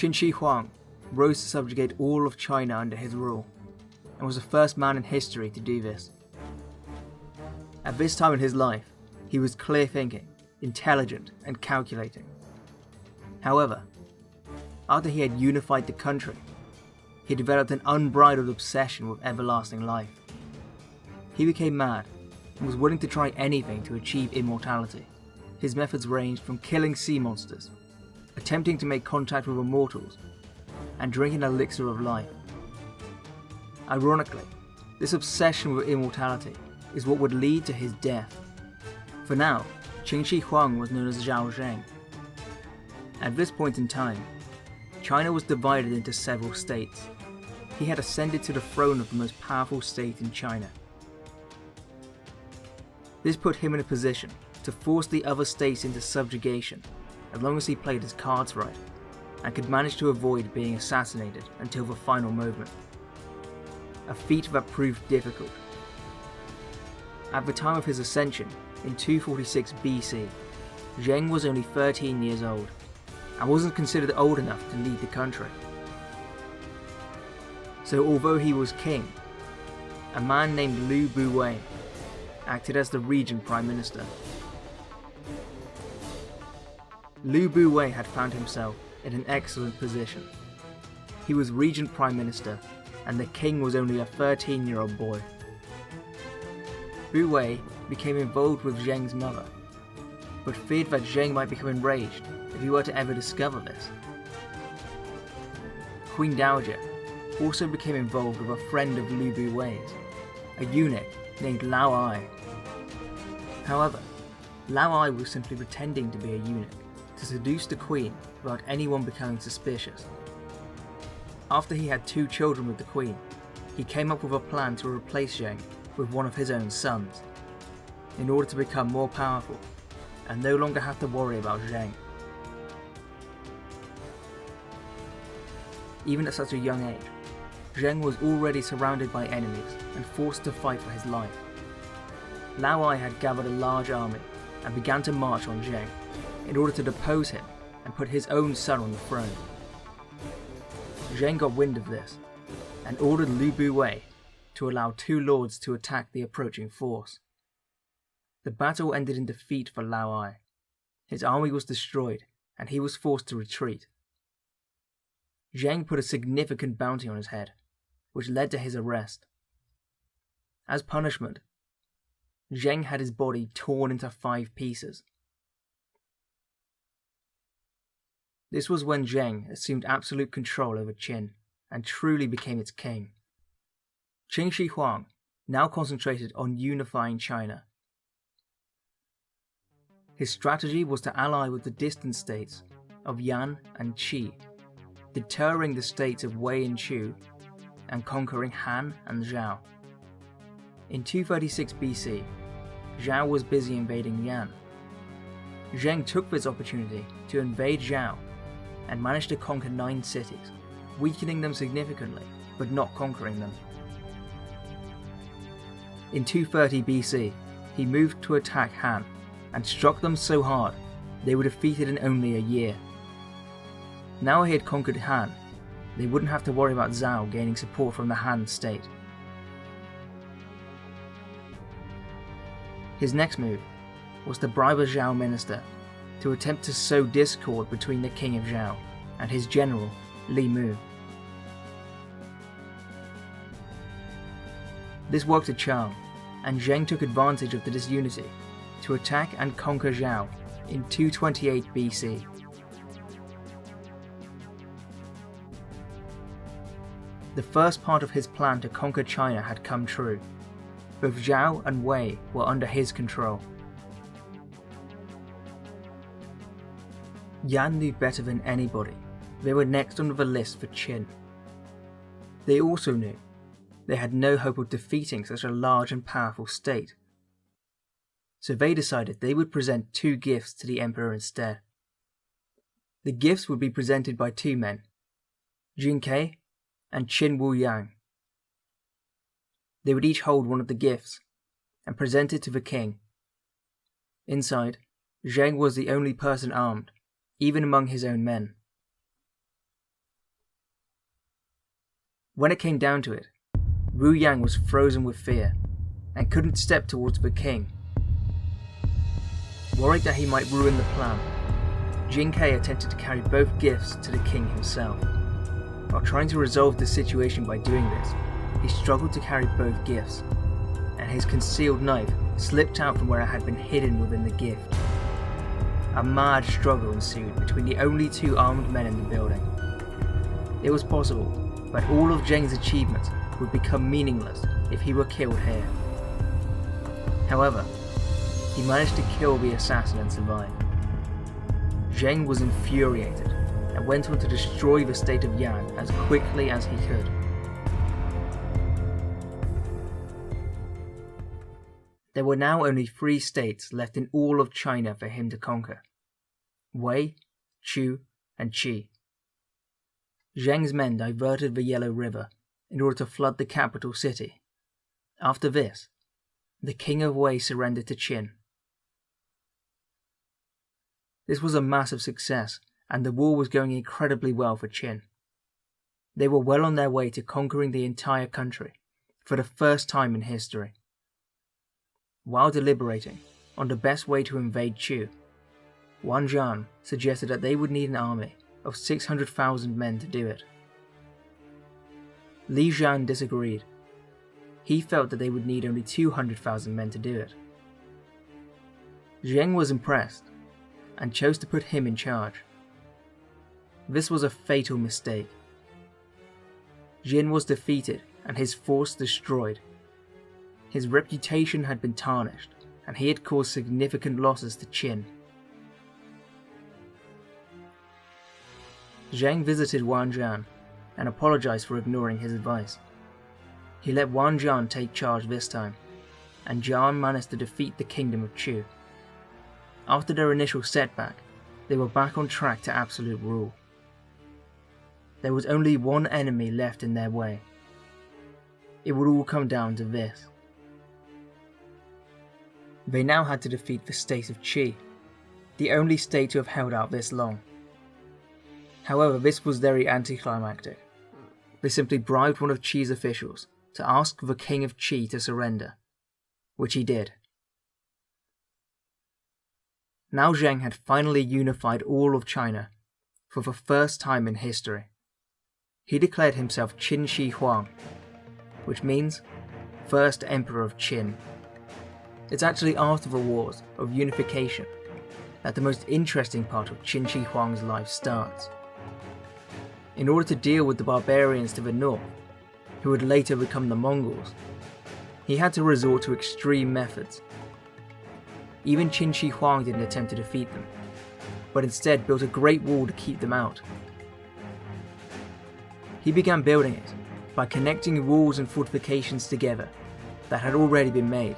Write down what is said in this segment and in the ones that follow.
Qin Shi Huang rose to subjugate all of China under his rule, and was the first man in history to do this. At this time in his life, he was clear-thinking, intelligent, and calculating. However, after he had unified the country, he developed an unbridled obsession with everlasting life. He became mad and was willing to try anything to achieve immortality. His methods ranged from killing sea monsters, attempting to make contact with immortals, and drinking an elixir of life. Ironically, this obsession with immortality is what would lead to his death. For now, Qin Shi Huang was known as Zhao Zheng. At this point in time, China was divided into several states. He had ascended to the throne of the most powerful state in China. This put him in a position to force the other states into subjugation as long as he played his cards right, and could manage to avoid being assassinated until the final moment. A feat that proved difficult. At the time of his ascension, in 246 BC, Zheng was only 13 years old, and wasn't considered old enough to lead the country. So although he was king, a man named Liu Buwei acted as the regent prime minister. Liu Buwei had found himself in an excellent position. He was regent prime minister, and the king was only a 13-year-old boy. Buwei became involved with Zheng's mother, but feared that Zheng might become enraged if he were to ever discover this. Queen Dowager also became involved with a friend of Liu Buwei's, a eunuch named Lao Ai. However, Lao Ai was simply pretending to be a eunuch to seduce the queen without anyone becoming suspicious. After he had 2 children with the queen, he came up with a plan to replace Zheng with one of his own sons, in order to become more powerful and no longer have to worry about Zheng. Even at such a young age, Zheng was already surrounded by enemies and forced to fight for his life. Lao Ai had gathered a large army and began to march on Zheng in order to depose him and put his own son on the throne. Zheng got wind of this and ordered Liu Buwei to allow 2 lords to attack the approaching force. The battle ended in defeat for Lao Ai. His army was destroyed and he was forced to retreat. Zheng put a significant bounty on his head, which led to his arrest. As punishment, Zheng had his body torn into 5 pieces. This was when Zheng assumed absolute control over Qin and truly became its king. Qin Shi Huang now concentrated on unifying China. His strategy was to ally with the distant states of Yan and Qi, deterring the states of Wei and Chu, and conquering Han and Zhao. In 236 BC, Zhao was busy invading Yan. Zheng took this opportunity to invade Zhao and managed to conquer 9 cities, weakening them significantly, but not conquering them. In 230 BC, he moved to attack Han and struck them so hard they were defeated in only a year. Now he had conquered Han, they wouldn't have to worry about Zhao gaining support from the Han state. His next move was to bribe a Zhao minister to attempt to sow discord between the king of Zhao and his general, Li Mu. This worked a charm, and Zheng took advantage of the disunity to attack and conquer Zhao in 228 BC. The first part of his plan to conquer China had come true. Both Zhao and Wei were under his control. Yan knew better than anybody they were next on the list for Qin. They also knew they had no hope of defeating such a large and powerful state. So they decided they would present 2 gifts to the emperor instead. The gifts would be presented by 2 men, Jun Ke and Qin Wu Yang. They would each hold one of the gifts and present it to the king. Inside, Zheng was the only person armed, even among his own men. When it came down to it, Wu Yang was frozen with fear and couldn't step towards the king. Worried that he might ruin the plan, Jin Kai attempted to carry both gifts to the king himself. While trying to resolve the situation by doing this, he struggled to carry both gifts, and his concealed knife slipped out from where it had been hidden within the gift. A mad struggle ensued between the only two armed men in the building. It was possible, but all of Zheng's achievements would become meaningless if he were killed here. However, he managed to kill the assassin and survive. Zheng was infuriated and went on to destroy the state of Yan as quickly as he could. There were now only 3 states left in all of China for him to conquer: Wei, Chu, and Qi. Zheng's men diverted the Yellow River in order to flood the capital city. After this, the king of Wei surrendered to Qin. This was a massive success, and the war was going incredibly well for Qin. They were well on their way to conquering the entire country for the first time in history. While deliberating on the best way to invade Chu, Wang Zhan suggested that they would need an army of 600,000 men to do it. Li Zhan disagreed. He felt that they would need only 200,000 men to do it. Zheng was impressed and chose to put him in charge. This was a fatal mistake. Jin was defeated and his force destroyed. His reputation had been tarnished, and he had caused significant losses to Qin. Zheng visited Wang Zhan and apologized for ignoring his advice. He let Wang Zhan take charge this time, and Zhan managed to defeat the kingdom of Chu. After their initial setback, they were back on track to absolute rule. There was only one enemy left in their way. It would all come down to this. They now had to defeat the state of Qi, the only state to have held out this long. However, this was very anticlimactic. They simply bribed one of Qi's officials to ask the king of Qi to surrender, which he did. Now Zheng had finally unified all of China for the first time in history. He declared himself Qin Shi Huang, which means First Emperor of Qin. It's actually after the wars of unification that the most interesting part of Qin Shi Huang's life starts. In order to deal with the barbarians to the north, who would later become the Mongols, he had to resort to extreme methods. Even Qin Shi Huang didn't attempt to defeat them, but instead built a great wall to keep them out. He began building it by connecting walls and fortifications together that had already been made.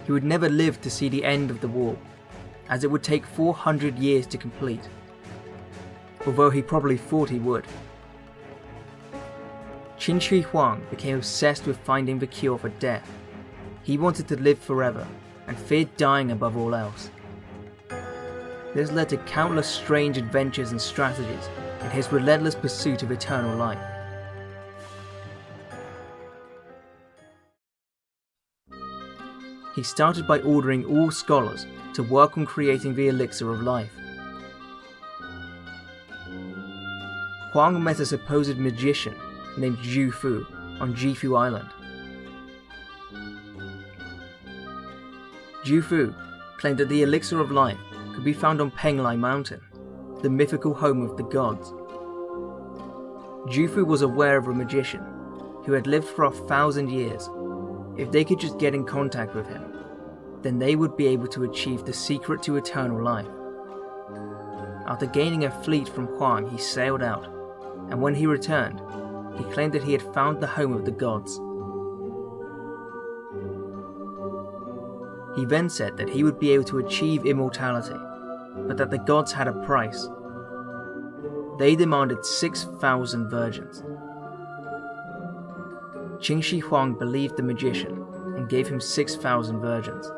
He would never live to see the end of the wall, as it would take 400 years to complete, although he probably thought he would. Qin Shi Huang became obsessed with finding the cure for death. He wanted to live forever, and feared dying above all else. This led to countless strange adventures and strategies in his relentless pursuit of eternal life. He started by ordering all scholars to work on creating the elixir of life. Huang met a supposed magician named Zhu Fu on Jifu Island. Zhu Fu claimed that the elixir of life could be found on Penglai Mountain, the mythical home of the gods. Zhu Fu was aware of a magician who had lived for 1,000 years. If they could just get in contact with him, then they would be able to achieve the secret to eternal life. After gaining a fleet from Huang, he sailed out, and when he returned, he claimed that he had found the home of the gods. He then said that he would be able to achieve immortality, but that the gods had a price. They demanded 6,000 virgins. Qin Shi Huang believed the magician and gave him 6,000 virgins.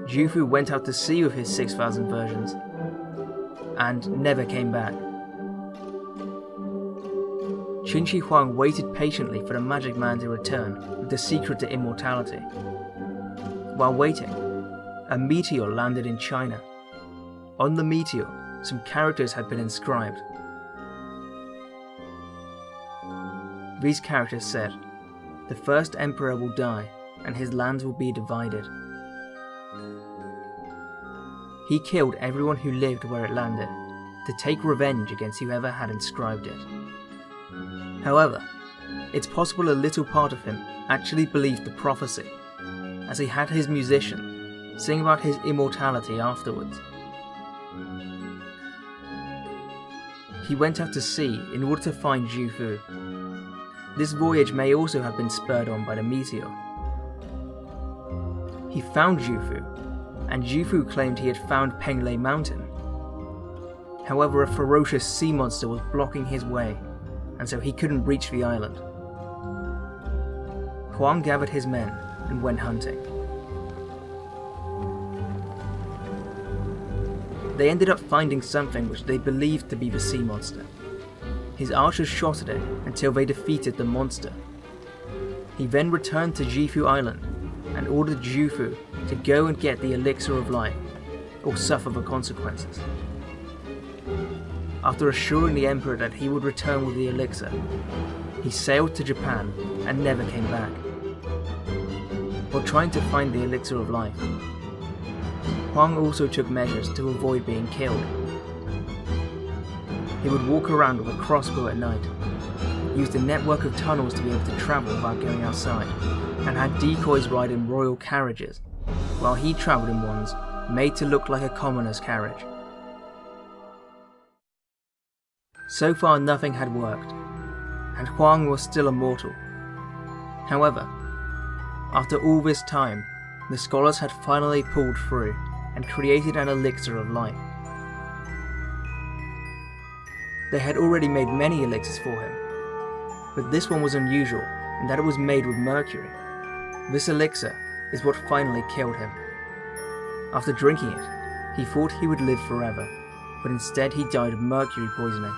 Zhu Fu went out to sea with his 6,000 virgins and never came back. Qin Shi Huang waited patiently for the magic man to return with the secret to immortality. While waiting, a meteor landed in China. On the meteor, some characters had been inscribed. These characters said, "The first emperor will die, and his lands will be divided." He killed everyone who lived where it landed, to take revenge against whoever had inscribed it. However, it's possible a little part of him actually believed the prophecy, as he had his musician sing about his immortality afterwards. He went out to sea in order to find Zhu Fu. This voyage may also have been spurred on by the meteor. He found Zhu Fu, and Zhu Fu claimed he had found Penglei Mountain. However, a ferocious sea monster was blocking his way, and so he couldn't reach the island. Huang gathered his men and went hunting. They ended up finding something which they believed to be the sea monster. His archers shot at it until they defeated the monster. He then returned to Jifu Island and ordered Zhu Fu to go and get the elixir of life, or suffer the consequences. After assuring the emperor that he would return with the elixir, he sailed to Japan and never came back. While trying to find the elixir of life, Huang also took measures to avoid being killed. He would walk around with a crossbow at night, used a network of tunnels to be able to travel without going outside, and had decoys ride in royal carriages, while he travelled in ones made to look like a commoner's carriage. So far nothing had worked, and Huang was still immortal. However, after all this time, the scholars had finally pulled through and created an elixir of life. They had already made many elixirs for him, but this one was unusual in that it was made with mercury. This elixir is what finally killed him. After drinking it, he thought he would live forever, but instead he died of mercury poisoning.